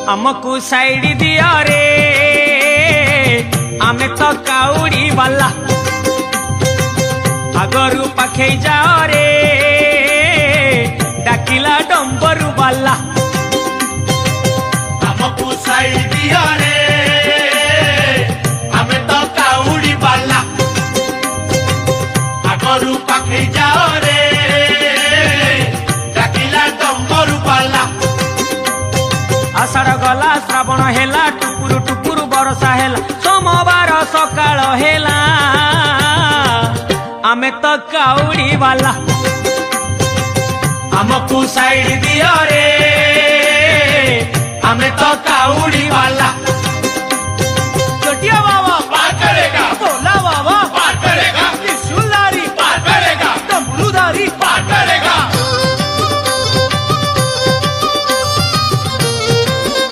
हमको साइड दिया रे आमे तो काउड़ी वाला आगरू पाखे जाओ रे डाकिला डंबरू वाला हमको साइड दिया रे आमे तो काउड़ी वाला आगरू पाखे जाओ रे डाकिला डंबरू वाला आषाढ़ गला श्रावण हेला टुकुरु टुकुरु बरसा हेला सोमवार सकाळ हेला आमे तो काउड़ी वाला हमको साइड दिया रे आमे तो काउड़ी वाला।